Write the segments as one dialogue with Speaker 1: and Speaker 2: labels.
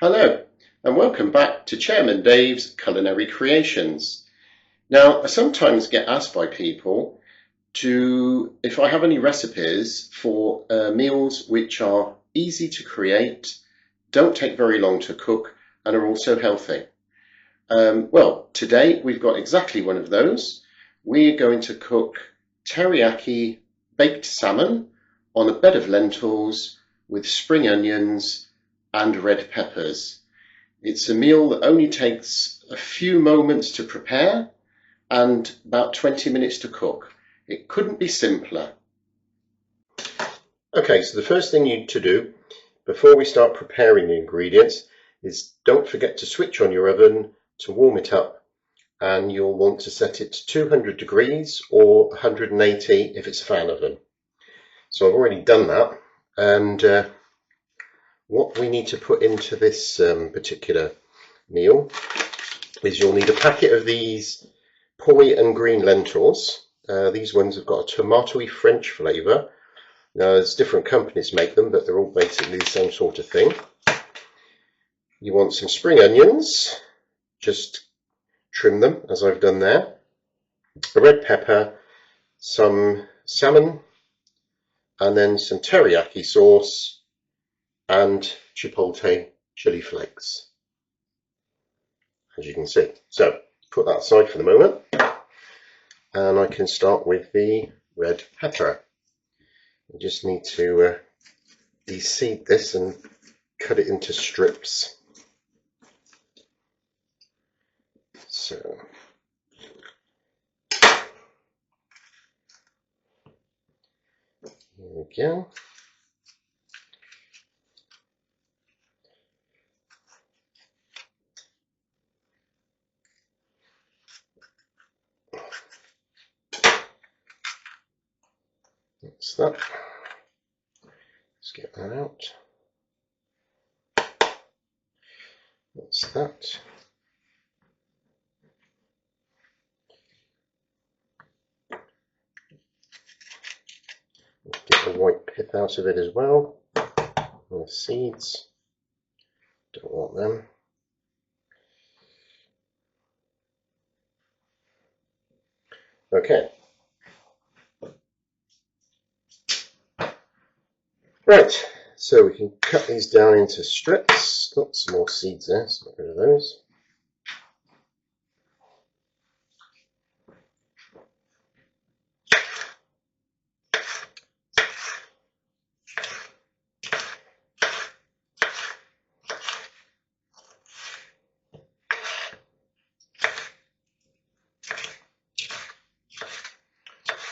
Speaker 1: Hello, and welcome back to Chairman Dave's Culinary Creations. Now, I sometimes get asked by people if I have any recipes for meals which are easy to create, don't take very long to cook, and are also healthy. Well, today we've got exactly one of those. We're going to cook teriyaki baked salmon on a bed of lentils with spring onions and red peppers. It's a meal that only takes a few moments to prepare and about 20 minutes to cook. It couldn't be simpler.
Speaker 2: Okay, so the first thing you need to do before we start preparing the ingredients is don't forget to switch on your oven to warm it up, and you'll want to set it to 200 degrees or 180 if it's a fan oven. So I've already done that, and what we need to put into this particular meal is you'll need a packet of these poi and green lentils. These ones have got a tomatoey French flavour. Now there's different companies make them, but they're all basically the same sort of thing. You want some spring onions, just trim them as I've done there, a red pepper, some salmon, and then some teriyaki sauce and chipotle chili flakes, as you can see. So put that aside for the moment, and I can start with the red pepper. I just need to de-seed this and cut it into strips. So here we go. That's that. Let's get that out. That's that. Get the white pith out of it as well. And the seeds. Don't want them. Okay. Right, so we can cut these down into strips. Got some more seeds there, so get rid of those.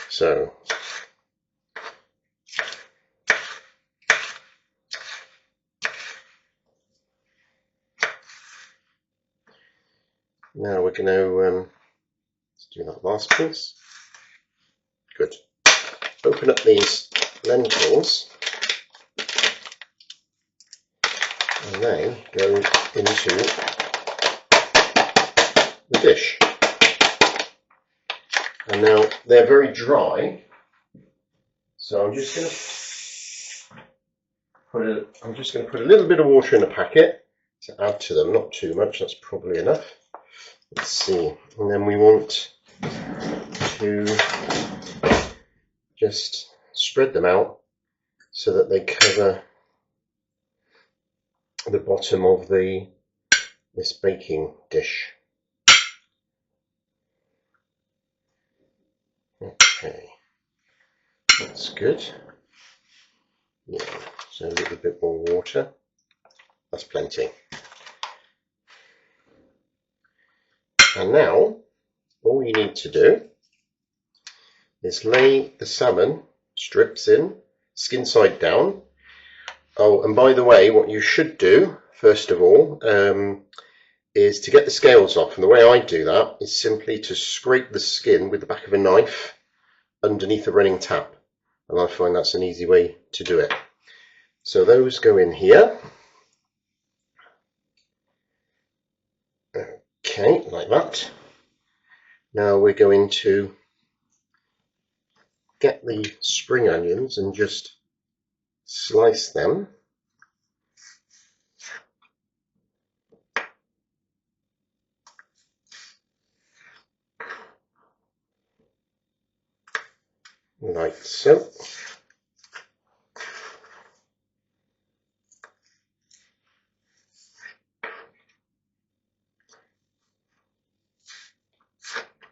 Speaker 2: So now we're going to do that last piece. Good. Open up these lentils, and they go into the dish. And now they're very dry, so I'm just going to put a little bit of water in a packet to add to them. Not too much. That's probably enough. Let's see. And then we want to just spread them out so that they cover the bottom of this baking dish. Okay, that's good. Yeah, so a little bit more water. That's plenty. And now all you need to do is lay the salmon strips in, skin side down. Oh, and by the way, what you should do first of all is to get the scales off, and the way I do that is simply to scrape the skin with the back of a knife underneath a running tap, and I find that's an easy way to do it. So those go in here. Okay, like that. Now we're going to get the spring onions and just slice them. like so.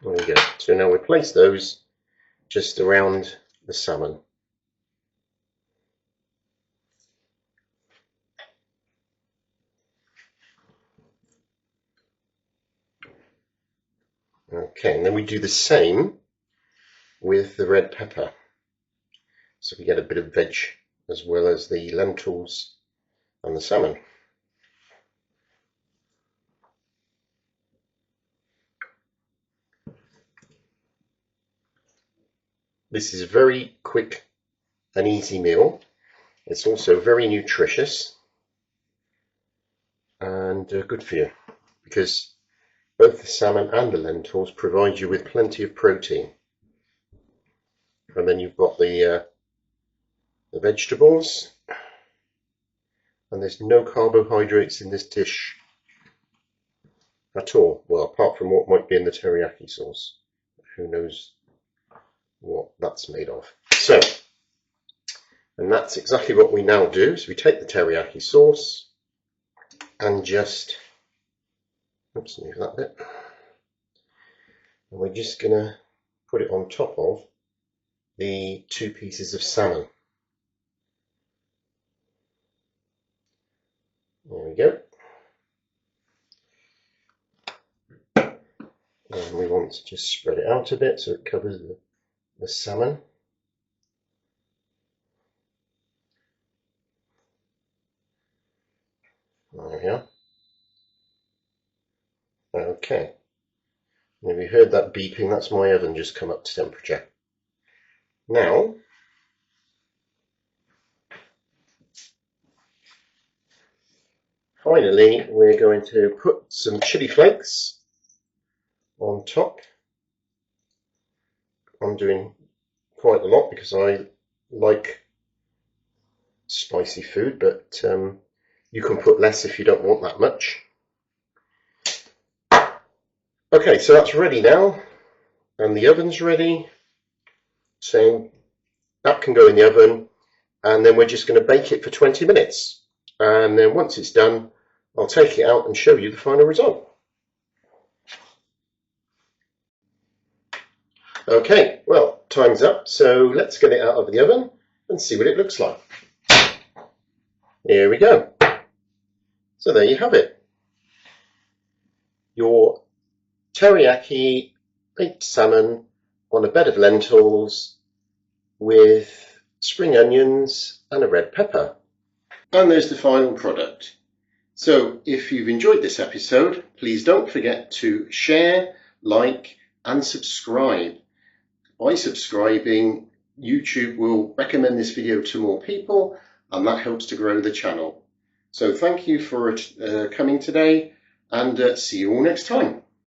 Speaker 2: There we go. So now we place those just around the salmon. Okay, and then we do the same with the red pepper. So we get a bit of veg as well as the lentils and the salmon. This is a very quick and easy meal. It's also very nutritious and good for you, because both the salmon and the lentils provide you with plenty of protein. And then you've got the vegetables, and there's no carbohydrates in this dish at all. Well, apart from what might be in the teriyaki sauce. Who knows what that's made of. So, and that's exactly what we now do. So we take the teriyaki sauce and just, oops, move that bit. And we're just going to put it on top of the 2 pieces of salmon. There we go. And we want to just spread it out a bit so it covers the salmon. There we are. Okay. Have you heard that beeping? That's my oven just come up to temperature. Now, finally, we're going to put some chili flakes on top. I'm doing quite a lot because I like spicy food, but you can put less if you don't want that much. Okay, so that's ready now, and the oven's ready. So that can go in the oven, and then we're just going to bake it for 20 minutes. And then once it's done, I'll take it out and show you the final result. Okay, well, time's up, so let's get it out of the oven and see what it looks like. Here we go. So there you have it. Your teriyaki baked salmon on a bed of lentils with spring onions and a red pepper. And there's the final product. So if you've enjoyed this episode, please don't forget to share, like and subscribe. By subscribing, YouTube will recommend this video to more people, and that helps to grow the channel. So thank you for coming today, and see you all next time.